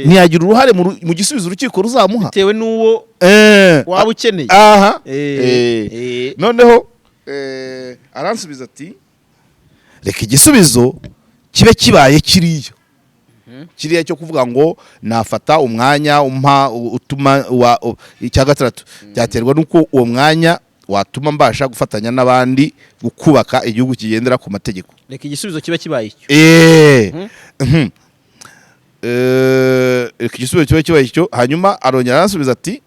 ntiyagira uruhare mu gisubizo urukiko ruzamuha bitewe n'uwo waba ukeneye. Aha. Noneho aransubiza ati reka igisubizo kibe kibaye kiriya cyo kuvuga ngo nafata umwanya utuma icya gatatu byaterwa nuko uwo mwanya watuma mbasha gufatanya n'abandi gukubaka igihugu kigendera ku mategeko. Reka igisubizo kiba kibaye icyo. Reka igisubizo kiba kibaye icyo. Hanyuma arongera aransubiza ati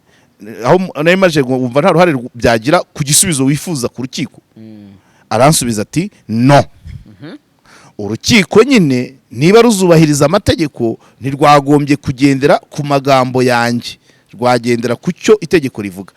aho nari maje wumva nta ruhare byagira ku gisubizo wifuza ku rukiko. Aransubiza ati no. Urukiko nyine niba ruzubahiriza amategeko ntirwagombye kugendera ku magambo yanjye, rwagendera ku cyo itegeko rivuga.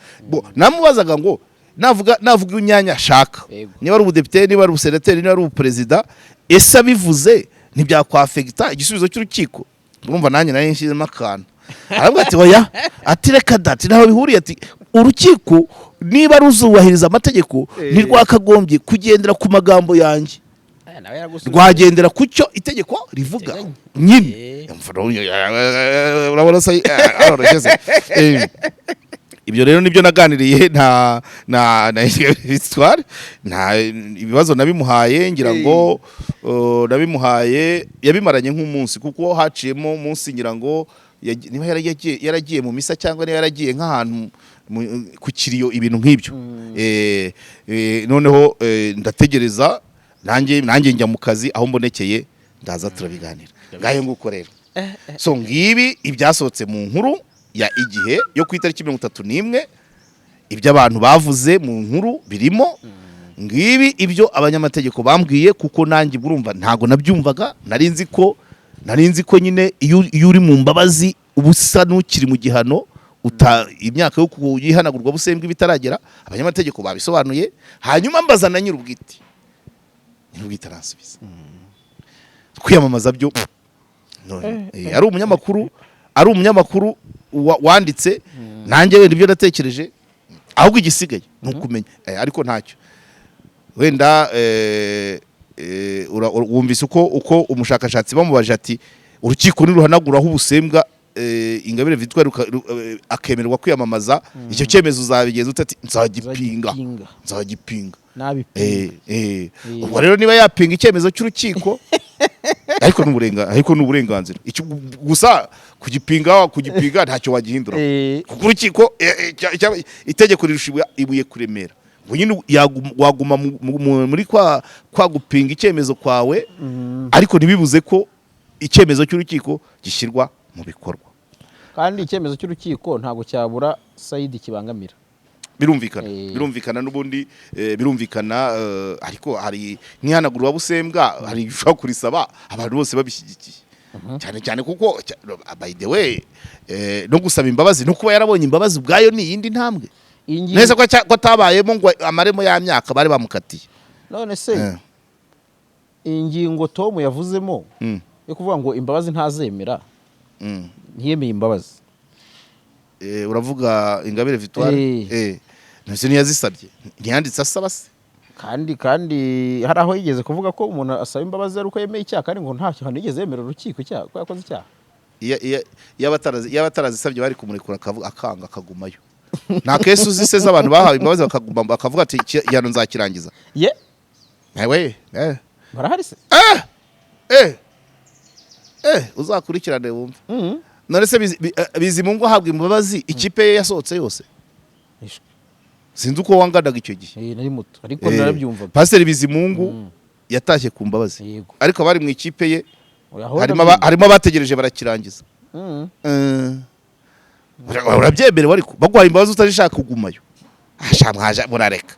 Namubazaga ngo navuga imyanya ashaka, niba ari ubudepite, niba ari ubusenateri, niba ari ubuperezida, ese abivuze ntibyakwafegita igisubizo cy'urukiko? Urumva nanjye nari nshyizemo akantu. Aravuga ati oya, ati reka dati naho bihuriye, ati urukiko niba ruzubahiriza amategeko ntirwakagombye kugendera ku magambo yanjye, rwagendera ku cyo itegeko rivuga nyine. Urabona se aroroshye. Ibyo rero nibyo naganiriye na Victoire, nta ibibazo nabimuhaye, ngira ngo nabimuhaye yabimaranye nk'umunsi, kuko haciyemo umunsi ngira ngo niba yaragiye mu misa cyangwa niba yaragiye nk'ahantu ku kiriyo, ibintu nk'ibyo. Noneho ndategereza nanjye njya mu kazi, aho mbonekeye ndaza turabiganira. Ngahe nguko rero. So ngibi ibyasohotse mu nkuru ya Igihe yo ku itariki 31, ibyo abantu bavuze mu nkuru birimo. Ngibi ibyo abanyamategeko bambwiye, kuko nanjye burumva ntago nabyumvaga. Nari nzi ko nyine iyo uri mu mbabazi ubusa n'ukiri mu gihano, imyaka yo kuyihanagurwa busembwe bitaragera. Abanyamategeko babisobanuye, hanyuma mbaza na nyir'ubwite aransubiza. Kwiyamamaza byo ari umunyamakuru wanditse, nanjye wenda ibyo natekereje, ahubwo igisigaye ni ukumenya. Ariko ntacyo wenda wumvise uko umushakashatsi bamubaje ati urukiko niruhanaguraho ubusembwa Ingabire Victoire akemererwa kwiyamamaza, icyo cyemezo uzabigenza utati nzagipinga. Ubwo rero niba yapinga icyemezo cy'urukiko ariko n'uburenganzira, gusa kugipinga ntacyo wagihindura, kuko urukiko itegeko rirusha ibuye kuremera. ngo nyine waguma muri kwa gupinga icyemezo kwawe, ariko ntibibuze ko icyemezo cy'urukiko gishyirwa mu bikorwa. Kandi icyemezo cy'urukiko ntabwo cyabura sayidi kibangamira. Birumvikana n'ubundi birumvikana, ariko hari ntihanagurwa busembwa, hari ushobora kurisaba abantu bose babishyigikiye, cyane cyane kuko by the way no gusaba imbabazi no kuba yarabonye imbabazi ubwayo ni iyindi ntambwe. Neza ko atabayemo ngo amaremo ya myaka bari bamukatiye. None se ingingo Tom yavuzemo yo kuvuga ngo imbabazi ntazemera, ntiyemeye imbabazi. Uravuga Ingabire Victoire nase ntiyazisabye, ntiyanditse asaba se. Kandi hari aho yigeze kuvuga ko umuntu asaba imbabazi ari uko yemeye icyaha, kandi ngo nta cyaha nigeze yemera urukiko icyaha ko yakoze icyaha. Y'abatarazisabye bari kumurekura akanga akagumayo. Nta kesi uzise z'abantu bahawe imbabazi bakaguma bakavuga ati igihano nzakirangiza. Nawe barahari se. Uzakurikirane wumve. None se Bizimungu ahabwa imbabazi ikipe ye yasohotse yose? Sinzi uko wanganaga icyo gihe. Nari muto ariko narabyumva. Pastor Bizimungu yatashye ku mbabazi, ariko bari mu ikipe ye harimo abategereje barakirangiza. Urabyemera ariko bagwaye imbabazi utazishaka kugumayo. Mwaje murareka.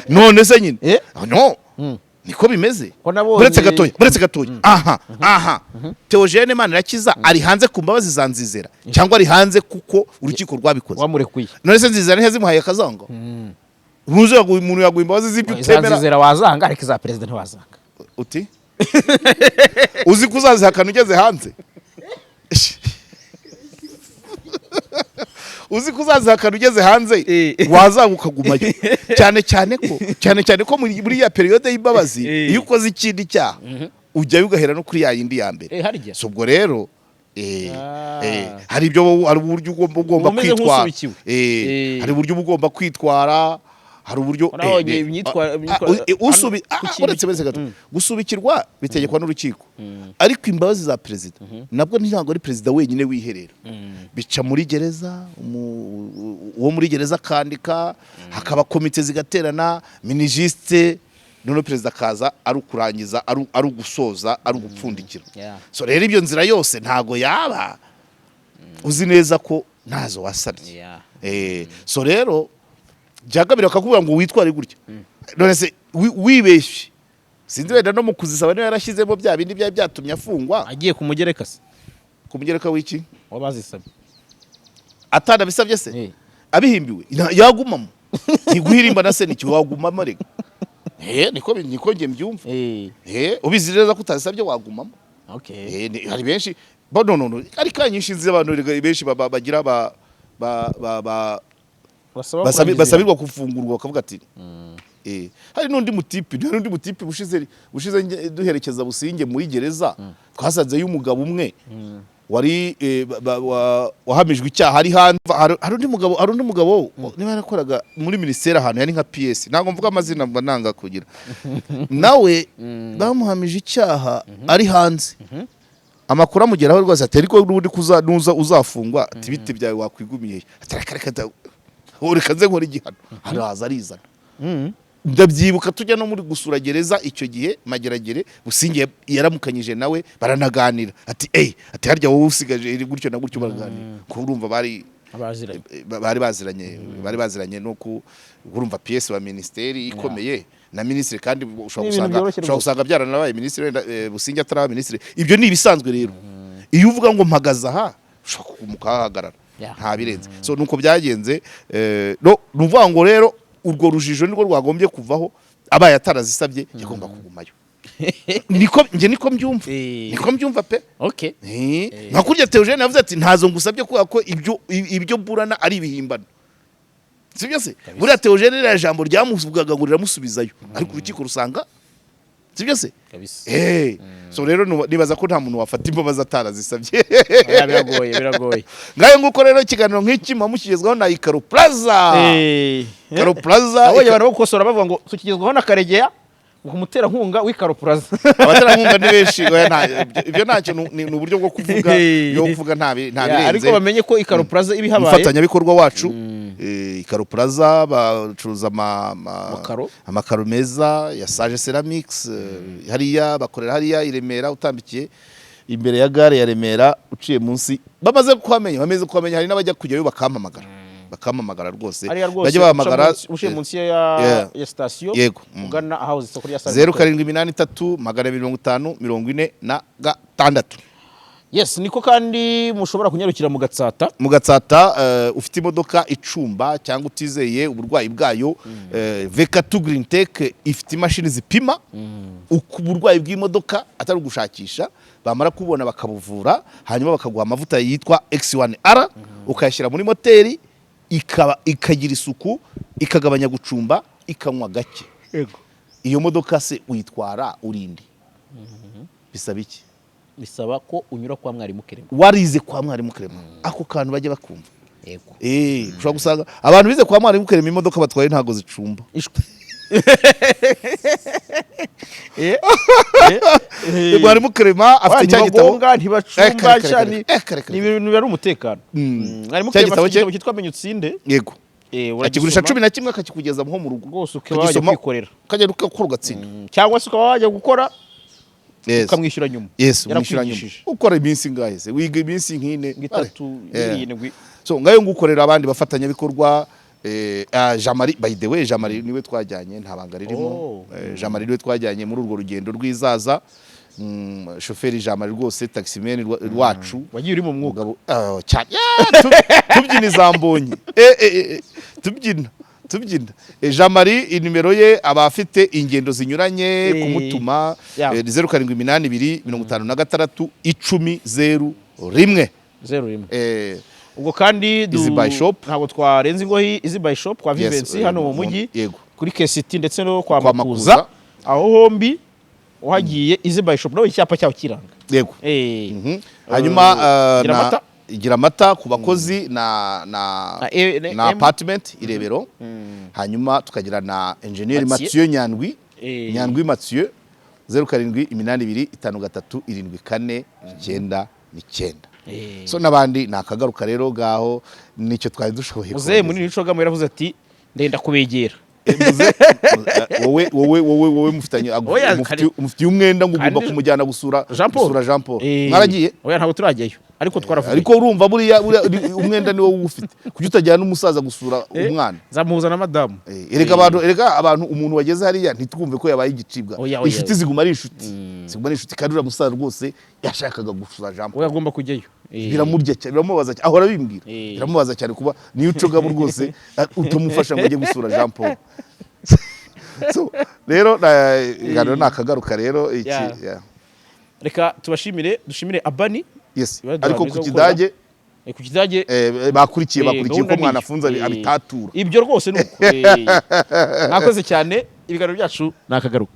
none se nyine Eh? no niko bimeze Ko nabonye- buretse gatoya aha Theogene Manirakiza ari hanze ku mbabazi za Nzizera cyangwa ari hanze kuko urukiko rwabikoze wamurekuye none se Nzizera ntiyazimuhaye akazongo umuntu yaguha imbabazi z'ibyo utemera izazizera wazanga ariko iza perezida ntiwazanga uti uzi ko uzazihakana ugeze hanze uzi ko uzazihakana ugeze hanze wazanga ukagumayo cyane ko muri ya periyode y'imbabazi iyo ukoze ikindi cyaha ujyayo ugahera no kuri ya yindi ya mbere so ubwo rero hari uburyo ugomba kwitwara hari uburyo ugomba kwitwara hari uburyo gusubikirwa bitegekwa n'urukiko ariko imbabazi za perezida nabwo ntabwo ari perezida wenyine wiherera bica muri gereza uwo muri gereza akandika hakaba komite zigaterana minijisite none perezida akaza ari ukurangiza ari ugusoza ari ugupfundikira so rero ibyo nzira yose ntago yaba uzi neza ko ntazo wasabye so rero byagabira akakuvuga ngo witware gutya none se wibeshye sinzi wenda no mu kuzisaba niba yarashyizemo bya bindi byari byatumye afungwa agiye kumugereka se kumugereka w'iki wabazisabye atanabisabye se abihimbiwe yagumamo ntiguhirimba na se niki wagumamo rega niko njye mbyumva ubizi neza ko utasabye wagumamo hari benshi no ari kanyinshi nzi abantu benshi bagira basabirwa kufungurwa bakavuga ati hari n'undi mutipe bushize duherekeza Businge muri gereza twasanze y'umugabo umwe wari wahamijwe icyaha ari hanze hari undi mugabo niba yarakoraga muri ministeri ahantu yari nka PS ntabwo mvuga amazina mba nanga kugira nawe bamuhamije icyaha ari hanze amakuru amugeraho rwose ati ariko n'ubundi kuzanuza uzafungwa ati bite byawe wakwigumiye atarakareka ureka nze nkora igihano haraza arizana ndabyibuka tujya no muri gusura gereza icyo gihe Mageragere Businge yaramukanyije nawe baranaganira ati harya wowe usigaje gutyo na gutyo baraganira ko urumva bari baziranye no urumva PS wa ministeri ikomeye na ministre kandi ushobora gusanga byaranabaye ministre Businge ataraba ministre ibyo ni ibisanzwe rero iyo uvuga ngo mpagaza aha ushobora kumukahagarara nta birenze so nuko byagenze nuvuga ngo rero urwo rujijo nirwo rwagombye kuvaho abaye atarazisabye yagomba kugumayo niko mbyumva pe nkakurya Theogene yavuze ati ntazo ngusabye kubera ko ibyo burana ari ibihimbano sibyo se buriya Theogene rya jambo ryamuvugaga ngo riramusubizayo ariko urukiko rusanga sibyo se so rero nibaza ko nta muntu wafata imbabazi atarazisabye biragoye ngayo nguko rero ikiganiro nk'iki mukigezwaho na Ikaro Plaza abonye abantu bakosora bavuga ngo tukigezwaho na Karegeya umutera nkunga w'Ikaro Plaza abaterankunga ni benshi ibyo ntacyo ni uburyo bwo kuvuga nta birenze ariko bamenye ko Ikaro Plaza ibihabaye umufatanyabikorwa wacu Ikaro Plaza bacuruza amakaro meza ya Sage Ceramics hariya bakorera hariya i Remera utambikiye imbere ya gare ya Remera uciye munsi bamaze kuhamenya hari n'abajya kujyayo bakampamagara rwose bajya bahamagara ushiye munsi ya station ugana ahahoze isoko rya Sage 0783505046 yes niko kandi mushobora kunyarukira mu Gatsata ufite imodoka icumba cyangwa utizeye uburwayi bwayo VK2 Green Tech ifite imashini zipima uburwayi bw'imodoka atari ugushakisha bamara kubona bakabuvura hanyuma bakaguha amavuta yitwa X1R ukayashyira muri moteri ikagira isuku ikagabanya gucumba ikanywa gake iyo modoka se uyitwara urindi bisaba iki bisaba ko unyura kwa mwarimu Kerema warize kwa mwarimu Kerema ako kantu bajye bakumva ushobora gusanga abantu bize kwa mwarimu Kerema imodoka batwaye ntago zicumba mwarimu Kerema afite cya gitabo ntibacumba cyane ni ibintu bari umutekano mwarimu Kerema afite igitabo cyitwa Menya Utsinde akigurisha 11 akakikugeza mu rugo rwose ukabajya kwikorera ukajya ukora ugatsinda cyangwa se ukaba wajya gukora ukamwishyura nyuma umwishyura nyuma ukora iminsi ngahe se wiga iminsi nk'ine 3 7 so ngayo ngukorera abandi bafatanya bikorwa Jean Marie by the way Jean Marie niwe twajyanye nta banga ririmo Jean Marie niwe twajyanye muri urwo rugendo rwizaza shoferi Jean Marie rwose taximene wacu wagiye uri mu mwuga cyane tubyina izambonye tubyina Jean Marie inimero ye aba afite ingendo zinyuranye kumutuma 0782561001 ubwo kandi ntabwo twarenze ingohi Easy by Shop kwa Vivency hano mu mujyi kuri KCT ndetse no kwa Makuza aho hombi uhagiye Easy by Shop nawe icyapa cyaho kiranga yego hanyuma igira amata ku bakozi na apartment Irebero hanyuma tukagira na engineer Mathieu Nyandwi Mathieu 0782537499 so nabandi nakagaruka rero gaho nicyo twari dushoboye muze muri nicogamo yaravuze ati ndenda kubegera wowe mufitanye umufitiye umwenda ngo ugomba kumujyana gusura Jean Paul mwaragiye oya ntabwo turajyayo ariko twaravuye ariko urumva buriya umwenda niwo ufite kujya utajyana n'umusaza gusura umwana zamuhuza na madamu erega abantu umuntu wageze hariya ntitwumve ko yabaye igicibwa inshuti ziguma ari inshuti kandi uriya musaza rwose yashakaga gusura Jean Paul oya agomba kujyayo biramurya cyane biramubaza cyane ahora bimbwira biramubaza cyane kuba niyo ucogamo rwose utamufasha ngo ajye gusura Jean Paul so rero nakagaruka rero reka dushimire Abani ariko ku Kidage bakurikiye ko mwana afunze abitatura ibyo rwose nuko nakoze cyane ibiganiro byacu nakagaruka